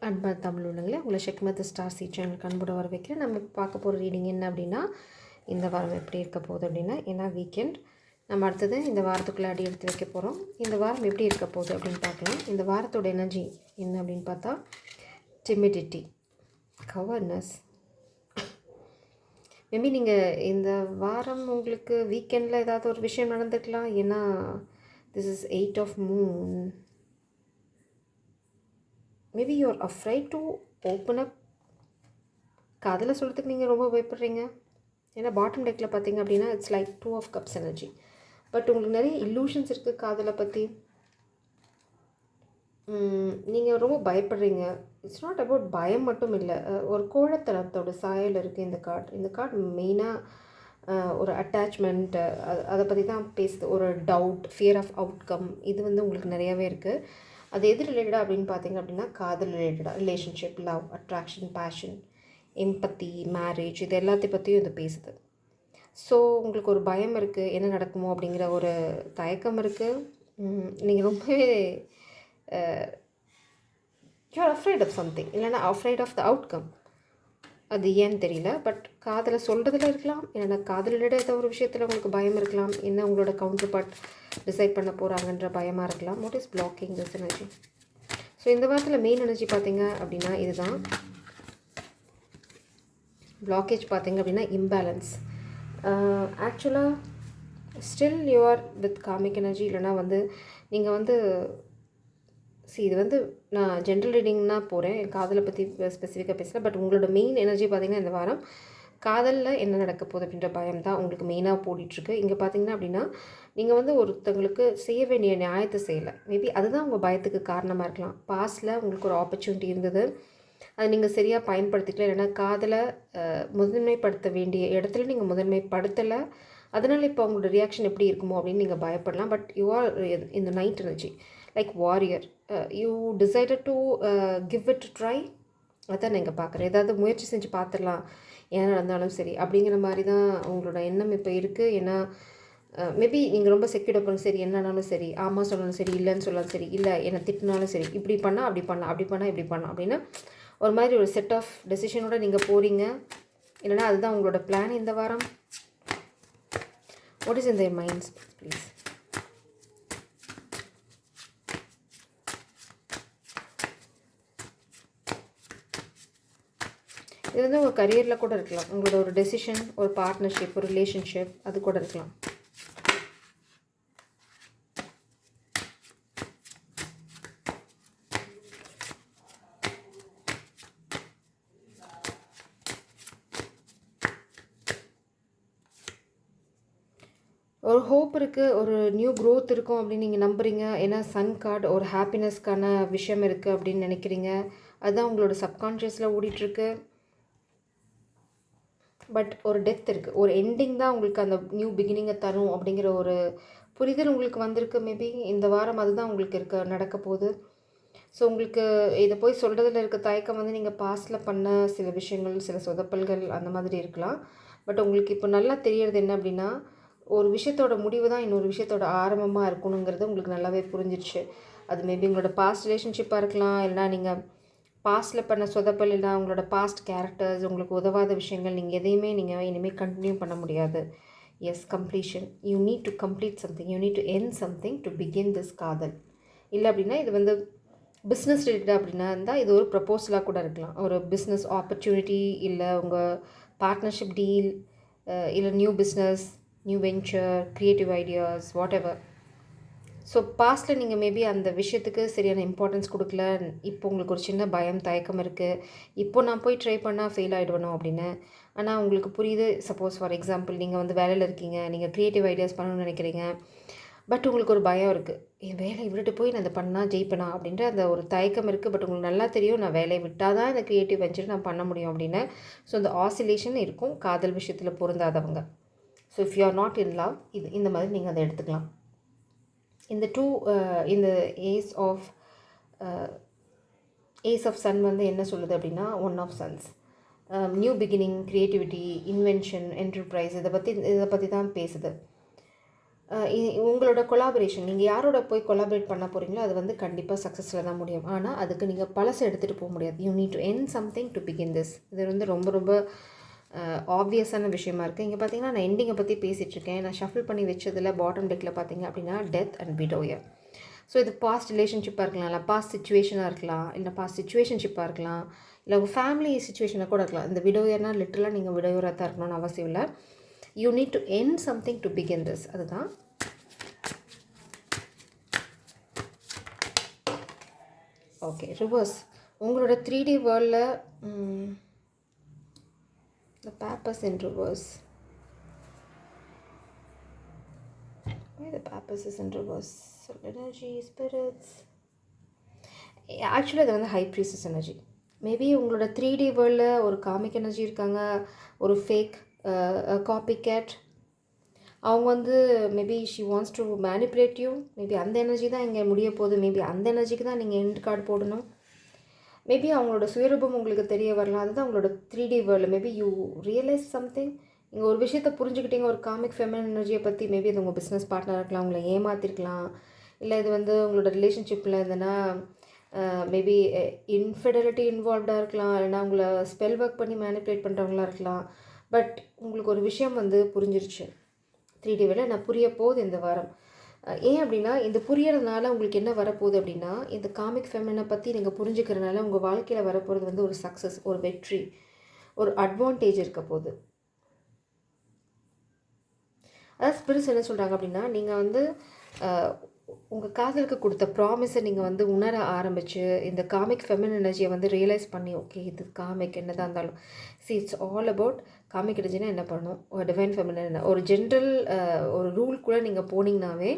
அன்பான தமிழ் உள்ளங்களே, உங்களை ஷெக்மத் ஸ்டார் சி சேனலுக்கு அன்போட வர வைக்கிறேன். நம்ம பார்க்க போகிற ரீடிங் என்ன அப்படின்னா, இந்த வாரம் எப்படி இருக்க போகுது அப்படின்னா, ஏன்னா வீக்கெண்ட் நம்ம அடுத்தது இந்த வாரத்துக்குள்ளே அடி எடுத்து வைக்க போகிறோம். இந்த வாரம் எப்படி இருக்க போகுது அப்படின்னு பார்க்கலாம். இந்த வாரத்தோட எனர்ஜி என்ன அப்படின்னு பார்த்தா, டிமிடிட்டி, கவர்னஸ். மேபி நீங்கள் இந்த வாரம் உங்களுக்கு வீக்கெண்டில் ஏதாவது ஒரு விஷயம் நடந்துக்கலாம். ஏன்னா this is 8 of moon. Maybe you are afraid to open up. காதலை சொல்கிறதுக்கு நீங்கள் ரொம்ப பயப்படுறீங்க. ஏன்னா பாட்டம் டெக்கில் பார்த்தீங்க அப்படின்னா it's like 2 of cups energy. But உங்களுக்கு நிறைய இல்லூஷன்ஸ் இருக்குது காதலை பற்றி. நீங்கள் ரொம்ப பயப்படுறீங்க. இட்ஸ் நாட் அபவுட் பயம் மட்டும் இல்லை, ஒரு கோழத்தனத்தோட சாயல் இருக்குது இந்த கார்டு மெயினாக ஒரு அட்டாச்மெண்ட், அதை பற்றி தான் பேசுது. ஒரு டவுட், ஃபியர் ஆஃப் அவுட்கம், இது வந்து உங்களுக்கு நிறையாவே இருக்குது. அது எது ரிலேட்டடாக அப்படின்னு பார்த்தீங்க அப்படின்னா, காதல் ரிலேட்டடாக, ரிலேஷன்ஷிப், லவ், அட்ராக்ஷன், பேஷன், எம்பத்தி, மேரேஜ், இது எல்லாத்தையும் பற்றியும் இது பேசுது. ஸோ உங்களுக்கு ஒரு பயம் இருக்குது, என்ன நடக்குமோ அப்படிங்கிற ஒரு தயக்கம் இருக்குது. நீங்கள் ரொம்பவே யூஆர் அஃப்ரைட் ஆஃப் சம்திங், இல்லைன்னா அஃப்ரைட் ஆஃப் த அவுட்கம். அது ஏன்னு தெரியல. பட் காதலை சொல்கிறதுல இருக்கலாம், இல்லைன்னா காதலோட ஏதோ ஒரு விஷயத்தில் உங்களுக்கு பயம் இருக்கலாம். என்ன உங்களோட கவுண்டர் பார்ட் டிசைட் பண்ண போகிறாங்கன்ற பயமாக இருக்கலாம். What is blocking this energy? So இந்த வாரத்தில் மெயின் எனர்ஜி பார்த்தீங்க அப்படின்னா இதுதான். பிளாக்கேஜ் பார்த்தீங்க அப்படின்னா இம்பேலன்ஸ். ஆக்சுவலாக still you are with cosmic energy, இல்லைனா வந்து நீங்கள் வந்து இது வந்து நான் ஜென்ரல் ரீடிங்னா போகிறேன், காதலை பற்றி ஸ்பெசிஃபிக்காக பேசல. பட் உங்களோட மெயின் எனர்ஜி பார்த்திங்கன்னா இந்த வாரம் காதலில் என்ன நடக்க போகுது அப்படின்ற பயம் தான் உங்களுக்கு மெயினாக போடிட்டுருக்கு. இங்கே பார்த்தீங்கன்னா அப்படின்னா நீங்கள் வந்து ஒருத்தங்களுக்கு செய்ய வேண்டிய நியாயத்தை செய்யலை. மேபி அதுதான் உங்கள் பயத்துக்கு காரணமாக இருக்கலாம். பாஸ்டில் உங்களுக்கு ஒரு ஆப்பர்ச்சுனிட்டி இருந்தது, அதை நீங்கள் சரியாக பயன்படுத்திக்கல, இல்லைன்னா காதலை முதன்மைப்படுத்த வேண்டிய இடத்துல நீங்கள் முதன்மைப்படுத்தலை. அதனால் இப்போ அவங்களோட ரியாக்ஷன் எப்படி இருக்குமோ அப்படின்னு நீங்கள் பயப்படலாம். பட் யூ ஆர் இந்த night energy like warrior. You decided to give it try. அதான் நீங்கள் பார்க்குறேன். ஏதாவது முயற்சி செஞ்சு பார்த்துடலாம், என்ன நடந்தாலும் சரி அப்படிங்கிற மாதிரி தான் உங்களோட எண்ணம் இப்போ இருக்குது. ஏன்னா மேபி நீங்கள் ரொம்ப செக்யூர்டாக போகணும். சரி என்னன்னாலும் சரி, ஆமாம் சொல்லணும் சரி, இல்லைன்னு சொல்லலாம் சரி, இல்லை என்னை திட்டினாலும் சரி, இப்படி பண்ணால் அப்படி பண்ணலாம், அப்படி பண்ணால் இப்படி பண்ணலாம் அப்படின்னு ஒரு மாதிரி ஒரு செட் ஆஃப் டெசிஷனோட நீங்கள் போகிறீங்க. இல்லைனா அதுதான் உங்களோட பிளான் இந்த வாரம். What is in their minds please? இது வந்து உங்கள் கரியரில் கூட இருக்கலாம். உங்களோட ஒரு டெசிஷன், ஒரு பார்ட்னர்ஷிப், ஒரு ரிலேஷன்ஷிப், அது கூட இருக்கலாம். ஒரு ஹோப் இருக்குது, ஒரு நியூ க்ரோத் இருக்கும் அப்படின்னு நீங்கள் நம்புகிறீங்க. ஏன்னா சன் கார்டு ஒரு ஹாப்பினஸ்க்கான விஷயம் இருக்குது அப்படின்னு நினைக்கிறீங்க. அதுதான் உங்களோட சப்கான்ஷியஸில் ஓடிட்டுருக்கு. பட் ஒரு டெத் இருக்குது, ஒரு எண்டிங் தான் உங்களுக்கு அந்த நியூ பிகினிங்கை தரும் அப்படிங்கிற ஒரு புரிதல் உங்களுக்கு வந்திருக்கு. மேபி இந்த வாரம் அதுதான் உங்களுக்கு நடக்க போகுது. ஸோ உங்களுக்கு இதை போய் சொல்கிறதுல இருக்க தயக்கம் வந்து நீங்கள் பாஸ்டில் பண்ண சில விஷயங்கள், சில சொதப்பல்கள் அந்த மாதிரி இருக்கலாம். பட் உங்களுக்கு இப்போ நல்லா தெரியறது என்ன அப்படின்னா, ஒரு விஷயத்தோட முடிவு தான் இன்னொரு விஷயத்தோட ஆரம்பமாக இருக்கணுங்கிறது உங்களுக்கு நல்லாவே புரிஞ்சிடுச்சு. அது மேபி உங்களோட பாஸ்ட் ரிலேஷன்ஷிப்பாக இருக்கலாம், இல்லைனா நீங்கள் பாஸ்ட்டில் பண்ண சொதப்பல், இல்லை உங்களோட பாஸ்ட் கேரக்டர்ஸ், உங்களுக்கு உதவாத விஷயங்கள், நீங்கள் எதையுமே நீங்கள் இனிமேல் கண்டினியூ பண்ண முடியாது. Yes, completion. You need to complete something, you need to end something to begin this காதல். இல்லை அப்படின்னா இது வந்து பிஸ்னஸ் ரிலேட்டடாக அப்படின்னா இருந்தால் இது ஒரு ப்ரப்போசலாக கூட இருக்கலாம். ஒரு பிஸ்னஸ் ஆப்பர்ச்சுனிட்டி, இல்லை உங்கள் பார்ட்னர்ஷிப் டீல், இல்லை new business, new venture, creative ideas, whatever. So பாஸ்ட்டில் நீங்கள் மேபி அந்த விஷயத்துக்கு சரியான இம்பார்ட்டன்ஸ் கொடுக்கல. இப்போ உங்களுக்கு ஒரு சின்ன பயம், தயக்கம் இருக்குது. இப்போ நான் போய் ட்ரை பண்ணால் ஃபெயில் ஆகிடுவேணும் அப்படின்னு. ஆனால் உங்களுக்கு புரியுது. சப்போஸ் ஃபார் எக்ஸாம்பிள் நீங்கள் வந்து வேலையில் இருக்கீங்க, நீங்கள் க்ரியேட்டிவ் ஐடியாஸ் பண்ணணும்னு நினைக்கிறீங்க. பட் உங்களுக்கு ஒரு பயம் இருக்குது, என் வேலையை விட்டுட்டு போய் நான் அதை பண்ணால் ஜெயிப்பேனா அப்படின்ற அந்த ஒரு தயக்கம் இருக்குது. பட் உங்களுக்கு நல்லா தெரியும், நான் வேலையை விட்டால் தான் இந்த க்ரியேட்டிவ் வெஞ்சர் நான் பண்ண முடியும் அப்படின்னு. ஸோ இந்த ஆசிலேஷன் இருக்கும் காதல் விஷயத்தில் பொருந்தாதவங்க. So if you R not in love, இந்த மாதிரி நீங்கள் அதை எடுத்துக்கலாம். இந்த இந்த ஏஸ் ஆஃப் சன் வந்து என்ன சொல்லுது அப்படின்னா, one of suns, new beginning, creativity, invention, enterprise, இதை பற்றி தான் பேசுது. உங்களோட கொலாபரேஷன் நீங்கள் யாரோட போய் கொலாபரேட் பண்ண போகிறீங்களோ அது வந்து கண்டிப்பாக சக்ஸஸில் தான் முடியும். ஆனால் அதுக்கு நீங்கள் பழசை எடுத்துகிட்டு போக முடியாது. You need to N something to begin this. இது வந்து ரொம்ப ரொம்ப ஆப்வியஸான விஷயமா இருக்குது. இங்கே பார்த்தீங்கன்னா நான் எண்டிங்கை பற்றி பேசிகிட்ருக்கேன். நான் ஷஃபில் பண்ணி வச்சதில் பாட்டம் டெக்கில் பார்த்தீங்க அப்படின்னா டெத் அண்ட் விடோயர். ஸோ இது பாஸ்ட் ரிலேஷன்ஷிப்பாக இருக்கலாம், இல்லை பாஸ்ட் சிச்சுவேஷனாக இருக்கலாம், இல்லை பாஸ்ட் சிச்சுவேஷன்ஷிப்பாக இருக்கலாம், இல்லை உங்கள் ஃபேமிலி சிச்சுவேஷனாக கூட இருக்கலாம். இந்த விடோயர்னால் லிட்டரலாக நீங்கள் விடோயராக தான் இருக்கணும்னு அவசியம் இல்லை. You need to N something to begin this. அதுதான். ஓகே, ரிவர்ஸ் உங்களோட 3D வேர்ல்டில் the Papers in reverse. Why the Papers is in reverse? So energy, spirits. Actually அது வந்து ஹை ப்ரீசஸ் எனர்ஜி. மேபி உங்களோட 3D வேர்ல்டில் ஒரு காமிக் எனர்ஜி இருக்காங்க, ஒரு ஃபேக் காப்பி கேட். அவங்க வந்து maybe she wants to manipulate you. Maybe அந்த எனர்ஜி தான் இங்கே முடிய போகுது. மேபி அந்த எனர்ஜிக்கு தான் நீங்கள் எண்ட் கார்டு போடணும். மேபி அவங்களோட சுயரூபம் உங்களுக்கு தெரிய வரலாம். அதுதான் உங்களோட 3D world. Maybe you realise something. நீங்கள் ஒரு விஷயத்தை புரிஞ்சுக்கிட்டீங்க, ஒரு காமிக் ஃபெமினின் எனர்ஜியை பற்றி. மேபி இது உங்கள் பிஸ்னஸ் பார்ட்னராக இருக்கலாம், உங்களை ஏமாற்றிருக்கலாம், இல்லை இது வந்து உங்களோட ரிலேஷன்ஷிப்பில் இருந்ததுன்னா மேபி இன்ஃபிடலிட்டி இன்வால்வ்டாக இருக்கலாம், இல்லைனா உங்களை ஸ்பெல் ஒர்க் பண்ணி மேனிப்புலேட் பண்ணுறவங்களா இருக்கலாம். பட் உங்களுக்கு ஒரு விஷயம் வந்து புரிஞ்சிருச்சு 3D வேர்ல்டில். நான் புரிய போகுது இந்த வாரம். ஏன் அப்படின்னா இந்த புரியறதுனால உங்களுக்கு என்ன வரப்போகுது அப்படின்னா, இந்த காமிக் ஃபெமினை பற்றி நீங்கள் புரிஞ்சுக்கிறதுனால உங்கள் வாழ்க்கையில் வரப்போகிறது வந்து ஒரு சக்ஸஸ், ஒரு வெற்றி, ஒரு அட்வான்டேஜ் இருக்க போகுது. அதாவது ஸ்பிரிட்ஸ் என்ன சொல்கிறாங்க அப்படின்னா, நீங்கள் வந்து உங்கள் காதலுக்கு கொடுத்த ப்ராமிஸை நீங்கள் வந்து உணர ஆரம்பித்து இந்த காமிக் ஃபெமின் எனர்ஜியை வந்து ரியலைஸ் பண்ணி, ஓகே இது காமிக் என்னதான் இருந்தாலும் இட்ஸ் ஆல் அபவுட் காமிக் எனர்ஜினா என்ன பண்ணணும், ஒரு டிவைன் ஃபெமினின் ஒரு ஜென்ரல் ஒரு ரூல் கூட நீங்கள் போனீங்கன்னாவே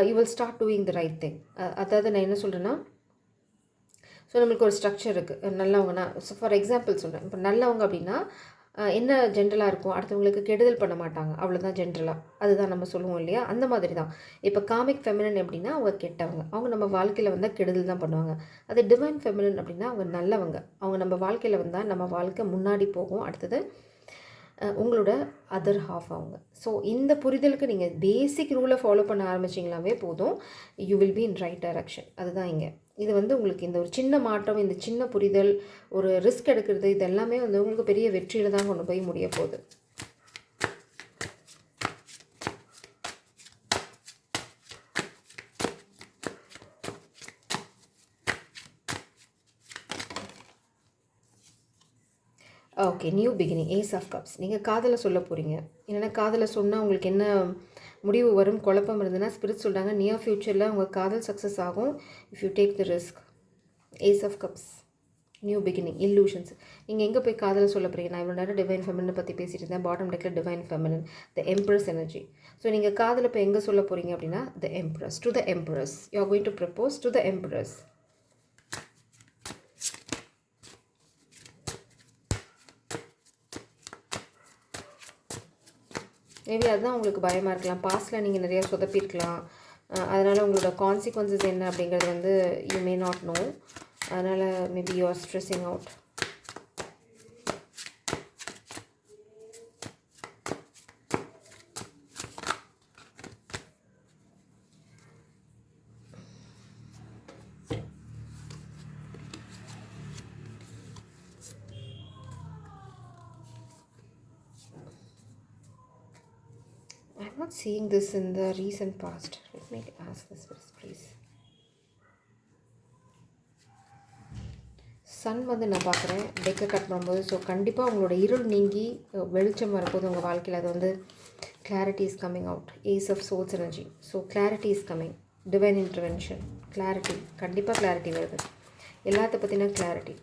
you will start doing the right thing. அதாவது நான் என்ன சொல்கிறேன்னா, ஸோ நம்மளுக்கு ஒரு ஸ்ட்ரக்சர் இருக்குது. நல்லவங்கன்னா, ஸோ ஃபார் எக்ஸாம்பிள் சொல்கிறேன், இப்போ நல்லவங்க அப்படின்னா என்ன ஜென்ரலாக இருக்கும், அடுத்தவங்களுக்கு கெடுதல் பண்ண மாட்டாங்க, அவ்வளோதான் ஜென்ரலாக. அதுதான் நம்ம சொல்லுவோம் இல்லையா, அந்த மாதிரி தான். இப்போ காமிக் ஃபெமினின் எப்படின்னா அவங்க கெட்டவங்க, அவங்க நம்ம வாழ்க்கையில் வந்தால் கெடுதல் தான் பண்ணுவாங்க. அது டிவைன் ஃபெமினின் அப்படின்னா அவங்க நல்லவங்க, அவங்க நம்ம வாழ்க்கையில் வந்தால் நம்ம வாழ்க்கை முன்னாடி போகும். அடுத்தது உங்களோட அதர் ஹாஃப் அவங்க. ஸோ இந்த புரிதலுக்கு நீங்கள் பேசிக் ரூலை ஃபாலோ பண்ண ஆரம்பிச்சிங்களாவே போதும், you will be in right direction. அதுதான் இங்கே. இது வந்து உங்களுக்கு இந்த ஒரு சின்ன மாற்றம், இந்த சின்ன புரிதல், ஒரு ரிஸ்க் எடுக்கிறது, இது எல்லாமே வந்து உங்களுக்கு பெரிய வெற்றியில் தான் கொண்டு போய் முடிய போகுது. Okay, new beginning, ace of cups. நீங்கள் காதலை சொல்ல போகிறீங்க. இல்லைன்னா காதலை சொன்னால் உங்களுக்கு என்ன முடிவு வரும், குழப்பம் இருந்ததுன்னா ஸ்பிரிட் சொல்கிறாங்க நியர் ஃப்யூச்சரில் உங்கள் காதல் சக்ஸஸ் ஆகும் if you take the risk. Ace of cups, new beginning, illusions. நீங்கள் எங்கே போய் காதலை சொல்ல போகிறீங்க? நான் இவ்வளோ நேரம் டிவைன் ஃபெமினினை பற்றி பேசிகிட்டு இருந்தேன். பாட்டம் டெக்கில் divine feminine, the empress energy. So நீங்கள் காதலை இப்போ எங்கே சொல்ல போகிறீங்க அப்படின்னா the empress, to the empress. You are going to propose to the empress. Maybe அதுதான் உங்களுக்கு பயமாக இருக்கலாம். பாஸ்ட்டில் நீங்கள் நிறையா சொதப்பியிருக்கலாம். அதனால் உங்களோட கான்சிக்வன்சஸ் என்ன அப்படிங்கிறது வந்து யூ மே நாட் நோ. அதனால் maybe you R stressing out. I'm not seeing this in the recent past. Let me ask this please. Sun வந்து நான் பார்க்குறேன் டெக்கை கட் பண்ணும்போது. ஸோ கண்டிப்பாக உங்களோட இருள் நீங்கி வெளிச்சம் வரப்போது உங்கள் வாழ்க்கையில். அது வந்து clarity is coming out. Ace of souls energy. So clarity is coming. Divine intervention, clarity, கண்டிப்பாக கிளாரிட்டி வருது. எல்லாத்த பற்றின clarity.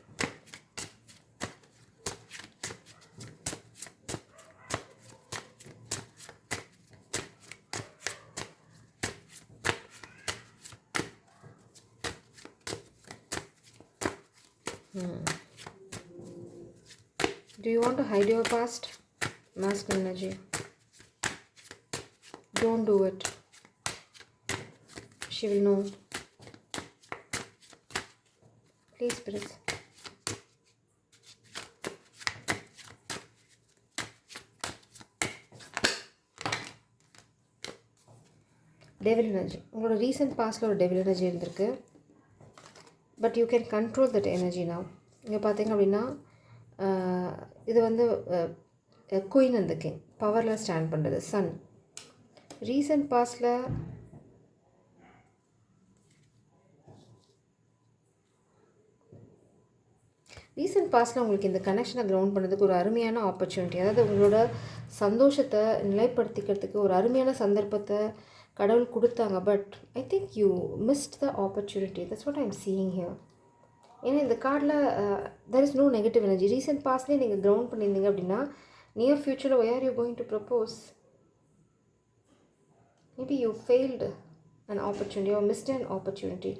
Do you want to hide your past? Masculine energy. Don't do it. She will know. Please, spirits. Devil energy. உங்களோட recent பாஸ்டில் ஒரு devil energy இருந்திருக்கு. But you can control that energy now. இங்கே பார்த்தீங்க அப்படின்னா இது வந்து குயின் அண்ட் த கிங், பவரில் stand பண்ணுறது சன். ரீசெண்ட் பாஸ்டில் உங்களுக்கு இந்த கனெக்ஷனை க்ரவுண்ட் பண்ணுறதுக்கு ஒரு அருமையான ஆப்பர்ச்சுனிட்டி, அதாவது உங்களோட சந்தோஷத்தை நிலைப்படுத்திக்கிறதுக்கு ஒரு அருமையான சந்தர்ப்பத்தை கடவுள் கொடுத்தாங்க. But I think you missed the opportunity. That's what I am seeing here. ஏன்னா இந்த கார்டில் there is no negative energy. Recent பாஸ்ட்லேயே நீங்கள் க்ரவுண்ட் பண்ணியிருந்தீங்க அப்படின்னா நியர் ஃப்யூச்சரில் why are you going to propose? Maybe you failed an opportunity or missed an opportunity.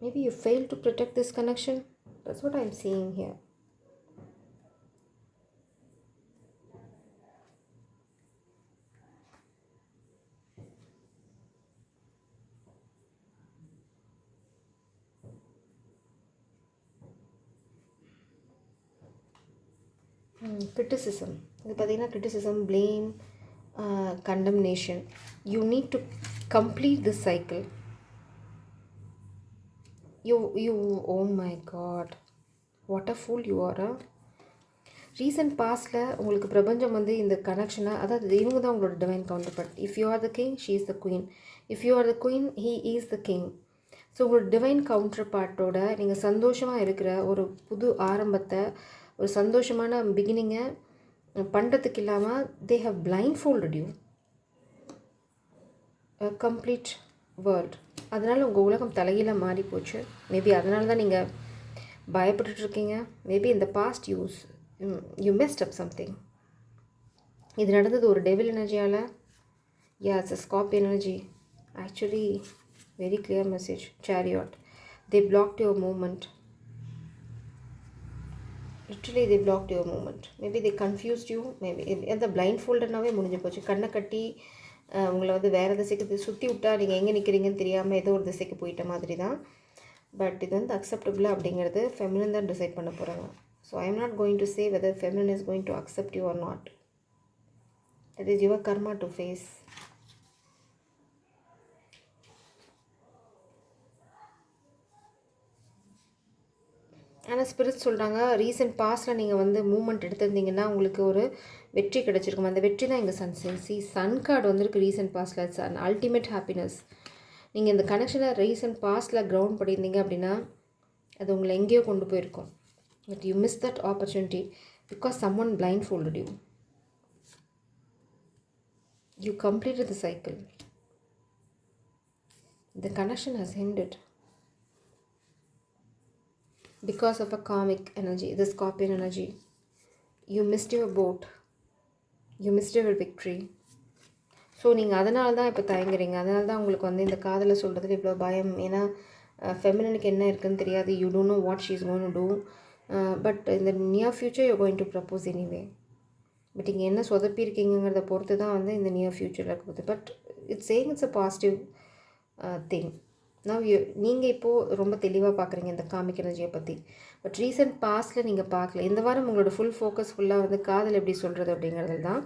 Maybe you failed to protect this connection. That's what I'm seeing here. Criticism. இது பார்த்தீங்கன்னா criticism, blame, condemnation. You need to complete this cycle. You oh my god, what a fool you are. Recent பாஸ்டில் உங்களுக்கு பிரபஞ்சம் வந்து இந்த கனெக்ஷனை, அதாவது இவங்க தான் உங்களோட divine counterpart. If you are the king, she is the queen. If you are the queen, he is the king. So உங்களோட டிவைன் கவுண்டர் பார்ட்டோட நீங்கள் சந்தோஷமாக இருக்கிற ஒரு புது ஆரம்பத்தை, ஒரு சந்தோஷமான பிகினிங்கை பண்ணுறதுக்கு இல்லாமல் they have blindfolded you complete world. அதனால் உங்கள் உலகம் தலைகீழாக மாறி போச்சு. மேபி அதனால தான் நீங்கள் பயப்பட்டுட்ருக்கீங்க. மேபி இந்த past you messed up something. இது நடந்தது ஒரு டெவில் எனர்ஜியால். It's a scorpion energy. Actually very clear message. Chariot. They blocked your moment. Literally they blocked your moment. Maybe they confused you. Maybe அந்த பிளைண்ட் ஃபோல்டர்னாவே முடிஞ்சு போச்சு. கண்ணை கட்டி உங்களை வந்து வேறு திசைக்கு சுற்றி விட்டா நீங்கள் எங்கே நிற்கிறீங்கன்னு தெரியாமல் ஏதோ ஒரு திசைக்கு போயிட்ட மாதிரி தான். பட் இது வந்து அக்செப்டபிள் அப்படிங்கிறது ஃபெமினின் தான் டிசைட் பண்ண போகிறாங்க. So I am not going to say whether feminine is going to accept you R not. It is your karma to face. ஆனால் ஸ்பிரிட் சொல்கிறாங்க ரீசெண்ட் பாஸ்டில் நீங்கள் வந்து மூமெண்ட் எடுத்திருந்தீங்கன்னா உங்களுக்கு ஒரு வெற்றி கிடச்சிருக்கும். அந்த வெற்றி தான் எங்கள் சன் கார்டு வந்திருக்கு recent Bastille. It's an ultimate happiness. நீங்கள் இந்த கனெக்ஷனை ரீசெண்ட் பாஸ்டில் க்ரவுண்ட் பண்ணியிருந்தீங்க அப்படின்னா அது உங்களை எங்கேயோ கொண்டு போயிருக்கும். But you miss that opportunity because someone blindfolded you. You completed the cycle. The connection has ended because of a karmic energy, the scorpion energy. You missed your boat. You missed your victory. So நீங்கள் அதனால தான் இப்போ தயங்குறீங்க. அதனால தான் உங்களுக்கு வந்து இந்த காதலை சொல்கிறதுல இவ்வளோ பயம். ஏன்னா ஃபெமினனுக்கு என்ன இருக்குதுன்னு தெரியாது. You don't know what she is going to do. But இந்த near future you going to propose anyway. But இங்கே என்ன சொதப்பியிருக்கீங்கிறத பொறுத்து தான் வந்து இந்த நியர் ஃப்யூச்சரில் இருக்குது. But it's saying it's a positive thing. நீங்கள் இப்போது ரொம்ப தெளிவாக பார்க்குறீங்க இந்த காமிக் எனர்ஜியை பற்றி. பட் ரீசெண்ட் பாஸ்டில் நீங்கள் பார்க்கல. இந்த வாரம் உங்களோட ஃபோக்கஸ் ஃபுல்லாக வந்து காதல் எப்படி சொல்கிறது அப்படிங்கிறது தான்.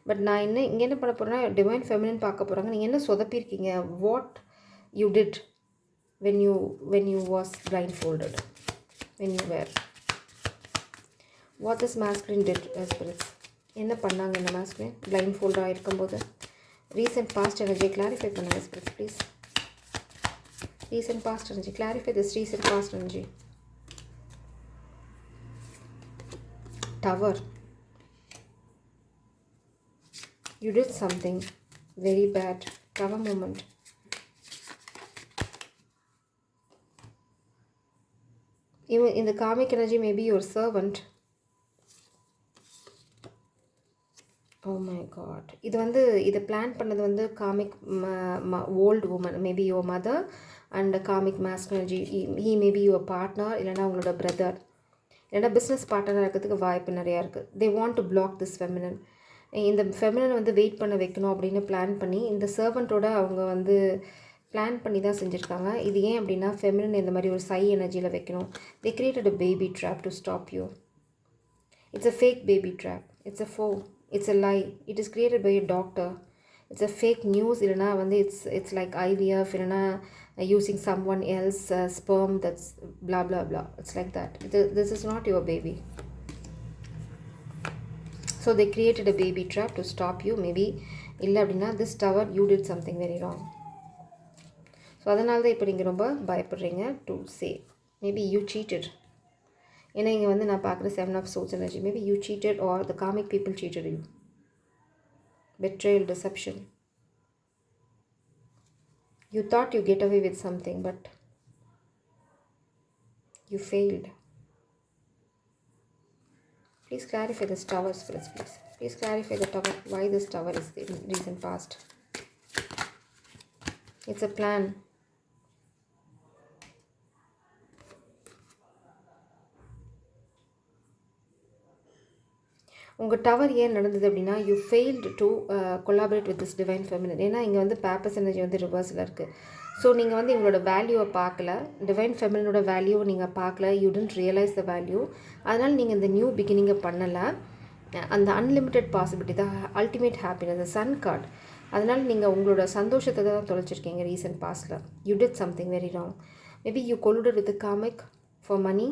பட் நான் இங்கே என்ன பண்ண போகிறேன்னா டிவைன் ஃபெமினின் பார்க்க போகிறாங்க. நீங்கள் என்ன சொதப்பியிருக்கீங்க, what you did when you was blindfolded, when you were, what this masculine did as spirits. என்ன பண்ணாங்க இந்த masculine blindfolded இருக்கும்போது? ரீசெண்ட் பாஸ்ட் எனர்ஜியை கிளாரிஃபை பண்ணுங்கள் spirits please. Recent past energy. Clarify this recent past energy. Tower. You did something very bad. Tower moment. Even in the karmic energy, maybe your servant. Oh my god. இது plan பண்ணது வந்து karmic old woman. Maybe your mother and karmic masculine energy. he may be your partner, இல்லைனா உங்களோட brother, இல்லைனா business பார்ட்னராக இருக்கிறதுக்கு வாய்ப்பு நிறையா இருக்குது. they want to block this feminine. இந்த ஃபெமினன் வந்து வெயிட் பண்ண வைக்கணும் அப்படின்னு பிளான் பண்ணி இந்த சர்வெண்ட்டோட அவங்க வந்து பிளான் பண்ணி தான் செஞ்சுருக்காங்க. இது ஏன் அப்படின்னா ஃபெமினன் இந்த மாதிரி ஒரு சை எனர்ஜியில் வைக்கணும். they created a baby trap to stop you. It's a fake baby trap. It's a foe. It's a lie. It is created by a doctor. It's a fake news, இல்லைனா வந்து இட்ஸ் லைக் ஐவிஎஃப், இல்லைனா using someone else sperm that's blah blah blah. It's like that. This is not your baby. So they created a baby trap to stop you. Maybe இல்லை அப்படின்னா this tower you did something very wrong. ஸோ அதனால தான் இப்போ நீங்கள் ரொம்ப பயப்படுறீங்க to say maybe you cheated. ஏன்னா இங்கே வந்து நான் பார்க்குற 7 of Swords energy. Maybe you cheated or the karmic people cheated you. betrayal, deception. You thought you get away with something, but you failed. Please clarify this tower, spirits, please. Please clarify the tower. Why this tower is in recent past. It's a plan. உங்கள் tower ஏன் நடந்தது அப்படின்னா you failed to collaborate with this divine feminine. ஏன்னா இங்கே வந்து papers energy வந்து ரிவர்ஸில் இருக்குது. ஸோ நீங்கள் வந்து இவங்களோட வேல்யூவை பார்க்கல, டிவைன் ஃபெமினனோட வேல்யூவை நீங்கள் பார்க்கல, you didn't realise the value. அதனால் நீங்கள் இந்த நியூ பிகினிங்கை பண்ணலை. அந்த அன்லிமிட்டெட் பாசிபிலிட்டி தான் அல்டிமேட் ஹாப்பினஸ், சன் கார்டு. அதனால் நீங்கள் உங்களோட சந்தோஷத்தை தான் தொலைச்சிருக்கீங்க ரீசன்ட் பாஸ்டில். You did something very wrong. Maybe you colluded with comic for money.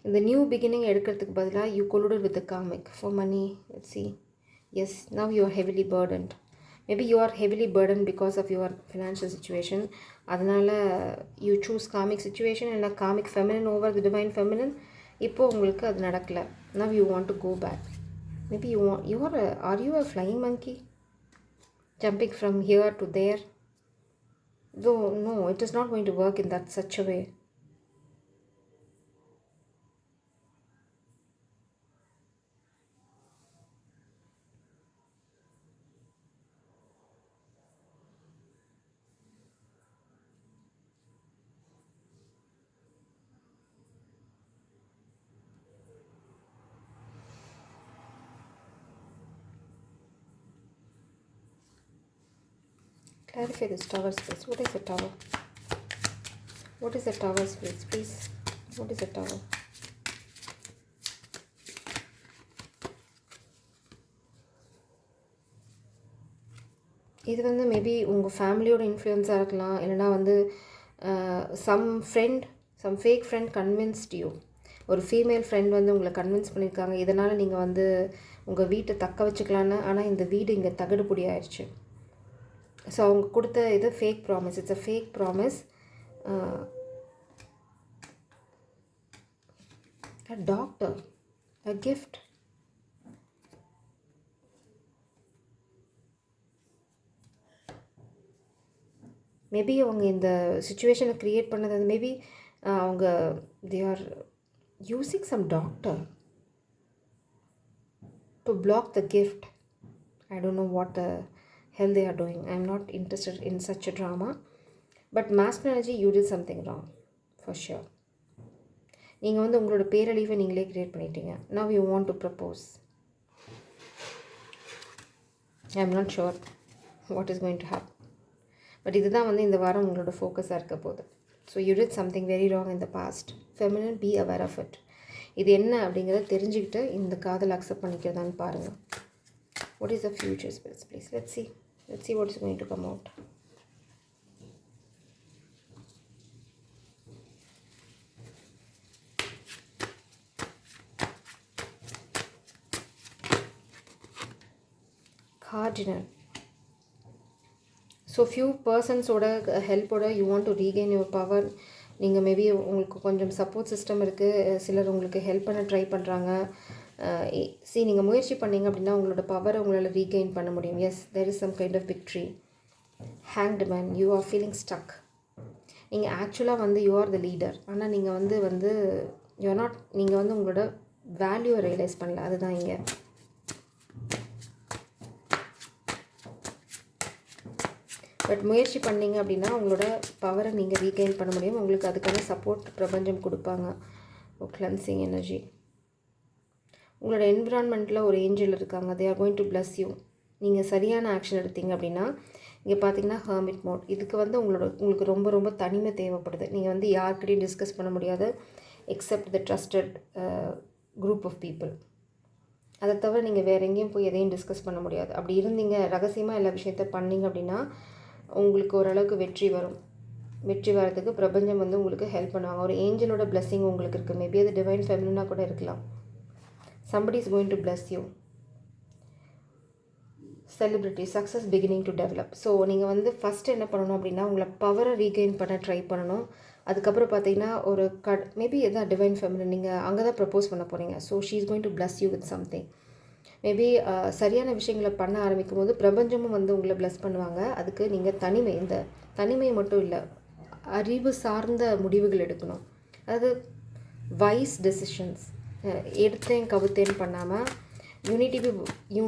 இந்த நியூ பிகினிங் எடுக்கிறதுக்கு பதிலாக you colluded with comic for money. Let's see. Yes, now you are heavily burdened. Maybe you are heavily burdened because of your financial situation. அதனால் you choose comic situation and a comic feminine over the divine feminine. இப்போது உங்களுக்கு அது நடக்கலை. Now you want to go back. Maybe are you a flying monkey? Jumping from here to there? Though, no, it is not going to work in that such a way. Clarify this tower space. What is a tower? What is a tower space, please? What is a tower? இது வந்து maybe உங்கள் ஃபேமிலியோட இன்ஃப்ளூயன்ஸாக இருக்கலாம், இல்லைனா வந்து some fake friend convinced you. ஒரு female friend வந்து உங்களை கன்வின்ஸ் பண்ணியிருக்காங்க, இதனால் நீங்கள் வந்து உங்கள் வீட்டை தக்க வச்சுக்கலான்னு. ஆனால் இந்த வீடு இங்கே தகடுபுடி ஆயிடுச்சு. ஸோ அவங்க கொடுத்த இது fake promise. It's a fake promise. A doctor, a gift. Maybe அவங்க இந்த சுச்சுவேஷனை க்ரியேட் பண்ணது வந்து மேபி அவங்க they are using some doctor to block the gift. I don't know what the hell they are doing. I am not interested in such a drama. But masculine energy, you did something wrong for sure. நீங்கள் வந்து உங்களோட பேரழிவை நீங்களே create பண்ணிட்டீங்க. Now you want to propose. I am not sure what is going to happen. But இதுதான் வந்து இந்த வாரம் உங்களோட ஃபோக்கஸாக இருக்க போகுது. So you did something very wrong in the past. Feminine, be aware of it. இது என்ன அப்படிங்கிறத தெரிஞ்சுக்கிட்டு இந்த காதல் அக்செப்ட் பண்ணிக்கிறதான்னு பாருங்கள். What is the future, spirits, please? Let's see what is going to come out. Cardinal. So few persons ஓட ஹெல்ப்போட you want to regain your power. நீங்கள் maybe உங்களுக்கு கொஞ்சம் சப்போர்ட் சிஸ்டம் இருக்குது, சிலர் உங்களுக்கு ஹெல்ப் பண்ண ட்ரை பண்ணுறாங்க. நீங்கள் முயற்சி பண்ணிங்க அப்படின்னா உங்களோட பவரை உங்களால் ரீகெயின் பண்ண முடியும். Yes, there is some kind of victory. Hanged man, you are feeling stuck. நீங்கள் ஆக்சுவலாக வந்து யூ ஆர் த லீடர், ஆனால் நீங்கள் வந்து யூ ஆர் நாட், நீங்கள் வந்து உங்களோட வேல்யூவை ரியலைஸ் பண்ணல. அதுதான் இங்கே. பட் முயற்சி பண்ணிங்க அப்படின்னா உங்களோட பவரை நீங்கள் ரீகெயின் பண்ண முடியும். உங்களுக்கு அதுக்கான சப்போர்ட் பிரபஞ்சம் கொடுப்பாங்க. Cleansing energy. உங்களோட என்விரான்மெண்ட்டில் ஒரு ஏஞ்சல் இருக்காங்க. They are going to bless you. நீங்கள் சரியான ஆக்ஷன் எடுத்தீங்க அப்படின்னா இங்கே பார்த்தீங்கன்னா ஹெர்மிட் மோட். இதுக்கு வந்து உங்களுக்கு ரொம்ப ரொம்ப தனிமை தேவைப்படுது. நீங்கள் வந்து யார்கிட்டையும் டிஸ்கஸ் பண்ண முடியாது except the trusted group of people. அதை தவிர நீங்கள் வேறு எங்கேயும் போய் எதையும் டிஸ்கஸ் பண்ண முடியாது. அப்படி இருந்தீங்க ரகசியமாக எல்லா விஷயத்த பண்ணீங்க அப்படின்னா உங்களுக்கு ஓரளவுக்கு வெற்றி வரும். வெற்றி வரதுக்கு பிரபஞ்சம் வந்து உங்களுக்கு ஹெல்ப் பண்ணுவாங்க. ஒரு ஏஞ்சலோட பிளெஸ்ஸிங் உங்களுக்கு இருக்குது. மேபி அது டிவைன் ஃபெமிலினாக கூட இருக்கலாம். somebody is going to bless you. Celebrity success beginning to develop. So நீங்கள் வந்து ஃபஸ்ட்டு என்ன பண்ணணும் அப்படின்னா உங்களை பவரை ரீகெயின் பண்ண ட்ரை பண்ணணும். அதுக்கப்புறம் பார்த்தீங்கன்னா ஒரு மேபி எதாவது டிவைன் ஃபேமிலி நீங்கள் அங்கே தான் ப்ரப்போஸ் பண்ண போகிறீங்க. So she is going to bless you with something. Maybe சரியான விஷயங்களை பண்ண ஆரம்பிக்கும் போது பிரபஞ்சமும் வந்து உங்களை பிளஸ் பண்ணுவாங்க. அதுக்கு நீங்கள் இந்த தனிமை மட்டும் இல்லை, அறிவு சார்ந்த முடிவுகள் எடுக்கணும். அதாவது வைஸ் டெசிஷன்ஸ், எடுத்தேன் கவுத்தேன்னு பண்ணாமல் you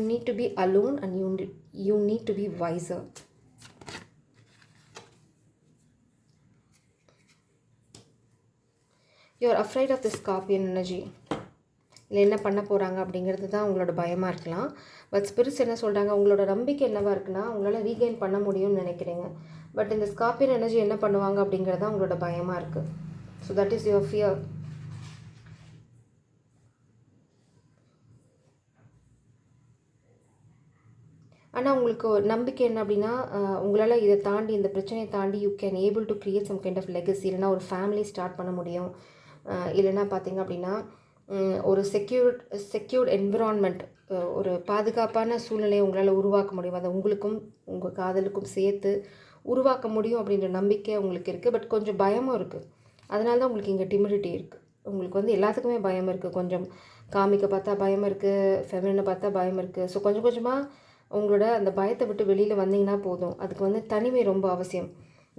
need to be alone and you need to be wiser. You are afraid of the Scorpion energy. இல்லை என்ன பண்ண போகிறாங்க அப்படிங்கிறது தான் உங்களோட பயமாக இருக்கலாம். பட் ஸ்பிரிட்ஸ் என்ன சொல்கிறாங்க, உங்களோட நம்பிக்கை என்னவாக இருக்குன்னா உங்களால் ரீகெயின் பண்ண முடியும்னு நினைக்கிறீங்க. பட் இந்த ஸ்கார்பியன் எனர்ஜி என்ன பண்ணுவாங்க அப்படிங்கிறது தான் உங்களோட பயமாக இருக்குது. So that is your fear. ஆனால் உங்களுக்கு ஒரு நம்பிக்கை என்ன அப்படின்னா உங்களால் இதை தாண்டி இந்த பிரச்சனையை தாண்டி you can able to create some kind of legacy. இல்லைனா ஒரு ஃபேமிலி ஸ்டார்ட் பண்ண முடியும். இல்லைனா பார்த்திங்க அப்படின்னா ஒரு செக்யூர்ட் என்விரான்மெண்ட், ஒரு பாதுகாப்பான சூழ்நிலையை உங்களால் உருவாக்க முடியும். அதை உங்களுக்கும் உங்கள் காதலுக்கும் சேர்த்து உருவாக்க முடியும் அப்படின்ற நம்பிக்கை உங்களுக்கு இருக்குது. பட் கொஞ்சம் பயமும் இருக்குது. அதனால தான் உங்களுக்கு இங்கே டிமிடிட்டி இருக்குது. உங்களுக்கு வந்து எல்லாத்துக்குமே பயம் இருக்குது. கொஞ்சம் காமிக்க பார்த்தா பயம் இருக்குது, ஃபெமிலினை பார்த்தா பயம் இருக்குது. ஸோ கொஞ்சம் கொஞ்சமாக உங்களோட அந்த பயத்தை விட்டு வெளியில் வந்தீங்கன்னா போதும். அதுக்கு வந்து தனிமை ரொம்ப அவசியம்.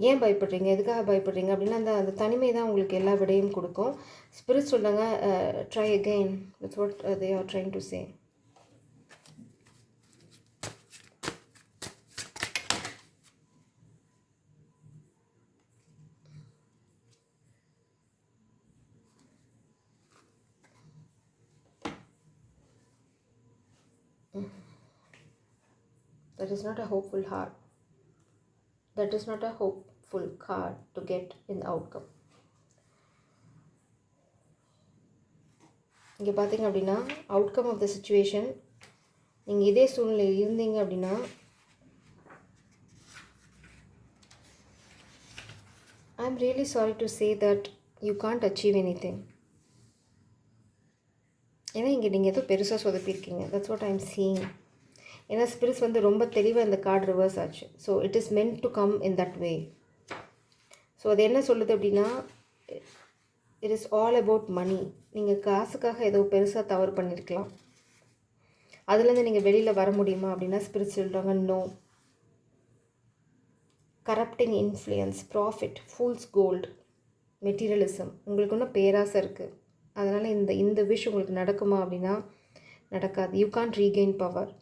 ஏன் பயப்படுறீங்க, எதுக்காக பயப்படுறீங்க அப்படின்னா அந்த தனிமை தான் உங்களுக்கு எல்லா விடையும் கொடுக்கும். ஸ்பிரிட் சொல்லுங்க, try again. That's what they are trying to say. That is not a hopeful heart. That is not a hopeful card to get in the outcome. இங்கே பார்த்தீங்க அப்படின்னா அவுட்கம் ஆஃப் த சிச்சுவேஷன், நீங்கள் இதே சூழ்நிலையில் இருந்தீங்க அப்படின்னா I am really sorry to say that you can't achieve anything. ஏன்னா இங்கே நீங்கள் ஏதோ பெருசாக சொதப்பியிருக்கீங்க. That's what I am seeing. ஏன்னா ஸ்பிரிட்ஸ் வந்து ரொம்ப தெளிவாக இந்த கார்டு ரிவர்ஸ் ஆச்சு. So it is meant to come in that way. So அது என்ன சொல்லுது அப்படின்னா it is all about money. நீங்கள் காசுக்காக ஏதோ பெருசாக தவறு பண்ணியிருக்கலாம். அதுலேருந்து நீங்கள் வெளியில் வர முடியுமா அப்படின்னா ஸ்பிரிட்ஸ் சொல்கிறாங்க no. Corrupting influence, profit, fool's gold, materialism, உங்களுக்கு இன்னும் பேராசை இருக்குது. அதனால் இந்த விஷ் உங்களுக்கு நடக்குமா அப்படின்னா நடக்காது. You can't regain power.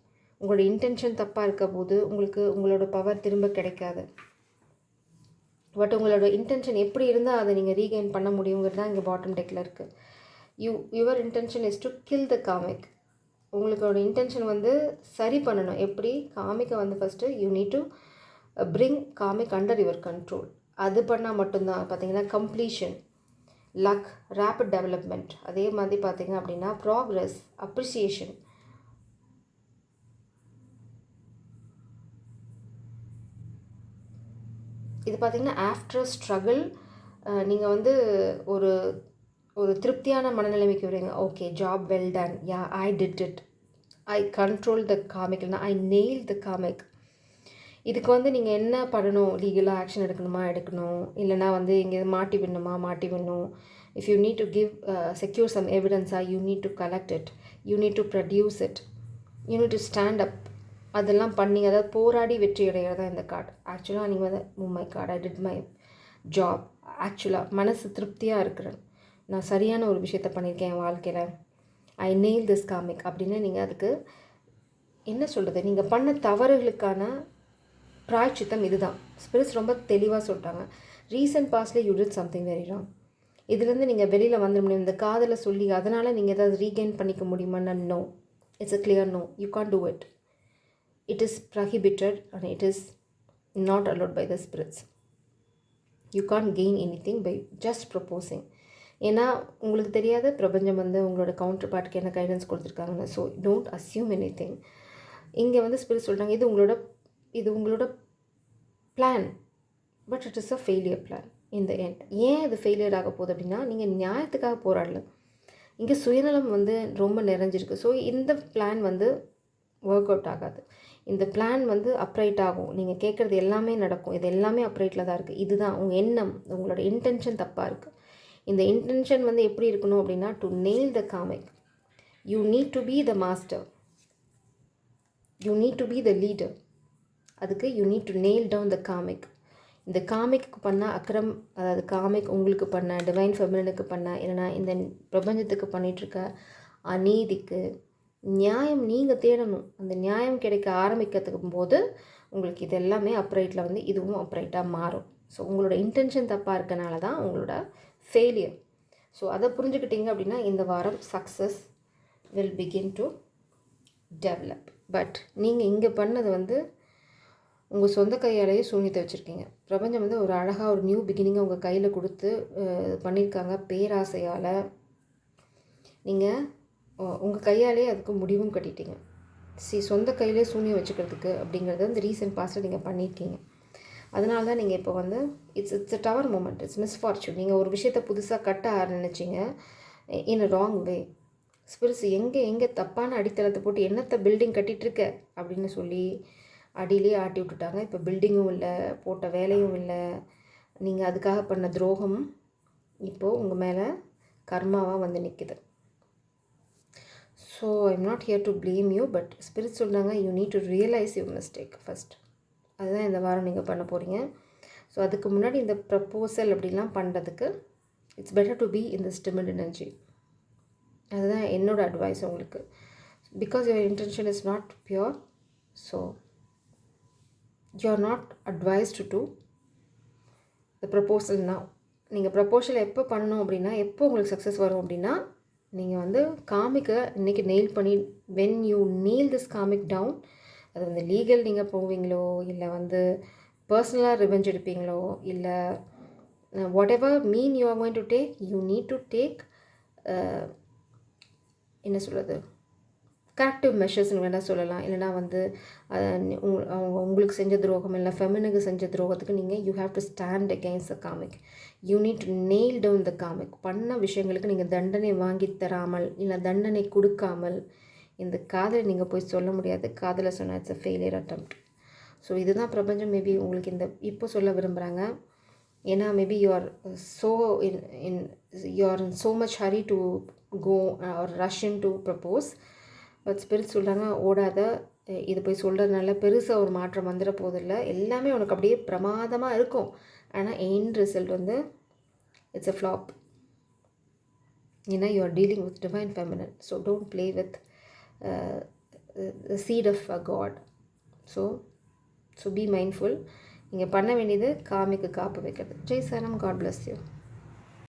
உங்களோட இன்டென்ஷன் தப்பாக இருக்க போது உங்களோட பவர் திரும்ப கிடைக்காது. பட் உங்களோட இன்டென்ஷன் எப்படி இருந்தால் அதை நீங்கள் ரீகெயின் பண்ண முடியுங்கிறது தான் இங்கே பாட்டம் டெக்கில் இருக்குது. Your intention is to kill the karmic. உங்களோட இன்டென்ஷன் வந்து சரி பண்ணணும். எப்படி காமிக்கை வந்து first you need to bring karmic under your control. அது பண்ணால் மட்டும்தான் பார்த்தீங்கன்னா கம்ப்ளீஷன், லக், ரேப்பிட் டெவலப்மெண்ட், அதே மாதிரி பார்த்தீங்க அப்படின்னா ப்ராக்ரெஸ், அப்ரிசியேஷன். இது பார்த்திங்கன்னா ஆஃப்டர் ஸ்ட்ரகிள் நீங்கள் வந்து ஒரு ஒரு திருப்தியான மனநிலைமைக்கு வருவீங்க. Okay, job well done, yeah I did it, I control the comic, இல்லைனா ஐ நெயில் த காமிக். இதுக்கு வந்து நீங்கள் என்ன பண்ணணும், லீகலாக ஆக்ஷன் எடுக்கணும், இல்லைனா வந்து இங்கே மாட்டி விடணும். If you need to give secure some எவிடன்ஸாக you need to collect it, you need to produce it, you need to stand up. அதெல்லாம் பண்ணி அதாவது போராடி வெற்றி அடைகிறதா இந்த கார்டு. ஆக்சுவலாக நீங்கள் வந்து my card, I did my job. ஆக்சுவலாக மனசு திருப்தியாக இருக்கிறேன், நான் சரியான ஒரு விஷயத்த பண்ணியிருக்கேன் என் வாழ்க்கையில், ஐ நெயில் திஸ் காமிக் அப்படின்னு நீங்கள் அதுக்கு என்ன சொல்கிறது, நீங்கள் பண்ண தவறுகளுக்கான பிராய்ச்சித்தம் இதுதான். ஸ்பிரிட்ஸ் ரொம்ப தெளிவாக சொல்லிட்டாங்க. ரீசன்ட் பாஸ்டில் you did something very wrong. இதுலேருந்து நீங்கள் வெளியில் வந்துட முடியும். இந்த காதலை சொல்லி அதனால் நீங்கள் ஏதாவது ரீகெயின் பண்ணிக்க முடியுமான்னா no. It's a clear no. You can't do it. It is prohibited and it is not allowed by the spirits. You can't gain anything by just proposing. ஏன்னா உங்களுக்கு தெரியாத பிரபஞ்சம் வந்து உங்களோட கவுண்டர் பார்ட்டுக்கு என்ன கைடன்ஸ் கொடுத்துருக்காங்கன்னு. So don't assume any thing. இங்கே வந்து ஸ்பிரிட் சொல்கிறாங்க இது உங்களோட plan, but it is a failure plan in the end. ஏன் இது ஃபெயிலியர் ஆக போகுது அப்படின்னா, நீங்கள் நியாயத்துக்காக போராடல, இங்கே சுயநலம் வந்து ரொம்ப நிறைஞ்சிருக்கு. ஸோ இந்த பிளான் வந்து ஒர்க் அவுட் ஆகாது. இந்த பிளான் வந்து அப்ரைட் ஆகும். நீங்கள் கேட்குறது எல்லாமே நடக்கும். இது எல்லாமே அப்ரைட்டில் தான் இருக்குது. இதுதான் உங்கள் எண்ணம், உங்களோட இன்டென்ஷன் தப்பாக இருக்குது. இந்த இன்டென்ஷன் வந்து எப்படி இருக்கணும் அப்படின்னா, to nail the comic. You need to be the master, you need to be the leader. அதுக்கு you need to nail down the comic. இந்த காமிக்கு பண்ண அக்ரம், அதாவது காமிக் உங்களுக்கு பண்ண, டிவைன் ஃபெமினனுக்கு பண்ண, இல்லைனா இந்த பிரபஞ்சத்துக்கு பண்ணிகிட்ருக்க அநீதிக்கு நியாயம் நீங்கள் தேடணும். அந்த நியாயம் கிடைக்க ஆரம்பிக்கிறதுக்கும் போது உங்களுக்கு இது எல்லாமே அப்ரைட்டில் வந்து இதுவும் அப்ரைட்டாக மாறும். ஸோ உங்களோட இன்டென்ஷன் தப்பாக இருக்கனால தான் உங்களோட ஃபெயிலியர். ஸோ அதை புரிஞ்சுக்கிட்டீங்க அப்படின்னா இந்த வாரம் success will begin to develop. But நீங்கள் இங்கே பண்ணது வந்து உங்கள் சொந்த கையாலேயே சூனியத்தை வச்சுருக்கீங்க. பிரபஞ்சம் வந்து ஒரு அழகாக ஒரு நியூ பிகினிங்கை உங்கள் கையில் கொடுத்து பண்ணியிருக்காங்க. பேராசையால் நீங்கள் உங்கள் கையாலே அதுக்கு முடிவும் கட்டிட்டீங்க. சொந்த கையிலே சூனியம் வச்சுக்கிறதுக்கு அப்படிங்கிறது இந்த ரீசன்ட் பாஸ்ட்டில் நீங்கள் பண்ணியிருக்கீங்க. அதனால தான் நீங்கள் இப்போ வந்து it's a tower moment, it's misfortune. நீங்கள் ஒரு விஷயத்தை புதுசாக கட்ட நினச்சிங்க இன் அ ராங் வே. ஸ்பிரிட்ஸ் எங்கே தப்பான அடித்தளத்தை போட்டு என்னத்தை பில்டிங் கட்டிகிட்ருக்க அப்படின்னு சொல்லி அடியிலே ஆட்டி விட்டுட்டாங்க. இப்போ பில்டிங்கும் இல்லை, போட்ட வேலையும் இல்லை, நீங்கள் அதுக்காக பண்ண துரோகம் இப்போது உங்கள் மேலே கர்மாவாக வந்து நிற்குது. So I'm not here to blame you, but spirit சொல்கிறாங்க you need to realise your mistake first. அதுதான் இந்த வாரம் நீங்கள் பண்ண போகிறீங்க. ஸோ அதுக்கு முன்னாடி இந்த ப்ரப்போசல் அப்படிலாம் பண்ணுறதுக்கு it's better to be in the ஸ்டிமிட் எனர்ஜி. அதுதான் என்னோடய அட்வைஸ் உங்களுக்கு. Because your intention is not pure, so you R not advise to do the proposal now. நீங்கள் ப்ரப்போசல் எப்போ பண்ணணும் அப்படின்னா, எப்போ உங்களுக்கு சக்ஸஸ் வரும் அப்படின்னா, நீங்கள் வந்து காமிக்கை இன்றைக்கி நெயில் பண்ணி when you nail this karmic down. அது வந்து லீகல் நீங்கள் போவீங்களோ, இல்லை வந்து பர்சனலாக ரிவெஞ்ச் எடுப்பீங்களோ, இல்லை what ever mean you are going to take, you need to take என்ன சொல்கிறது, கரெக்டிவ் மெஷர்ஸ்னு வேணால் சொல்லலாம். இல்லைனா வந்து அவங்க உங்களுக்கு செஞ்ச துரோகம் இல்லை ஃபெமினுக்கு செஞ்ச துரோகத்துக்கு நீங்கள் you have to stand against the comic. You need to nail down the karmic. பண்ண விஷயங்களுக்கு நீங்கள் தண்டனை வாங்கி தராமல், இல்லை தண்டனை கொடுக்காமல் இந்த காதலை நீங்கள் போய் சொல்ல முடியாது. காதலை சொன்னால் it's a failure attempt. So இதுதான் பிரபஞ்சம் மேபி உங்களுக்கு இந்த இப்போ சொல்ல விரும்புகிறாங்க. ஏன்னா maybe you are so you are in so much hurry to go or rush in to propose. But spirit சொல்கிறாங்க ஓடாத, இது போய் சொல்கிறதுனால பெருசாக ஒரு மாற்றம் வந்துட போதில்லை. எல்லாமே உனக்கு அப்படியே பிரமாதமாக இருக்கும், ஆனால் எண்ட் ரிசல்ட் வந்து இட்ஸ் அ ஃப்ளாப். ஏன்னா you are dealing with divine feminine. So don't play with seat of a god. So be mindful. நீங்கள் பண்ண வேண்டியது காமிக்கு காப்பு வைக்கிறது. ஜெய் சாரம். God bless you.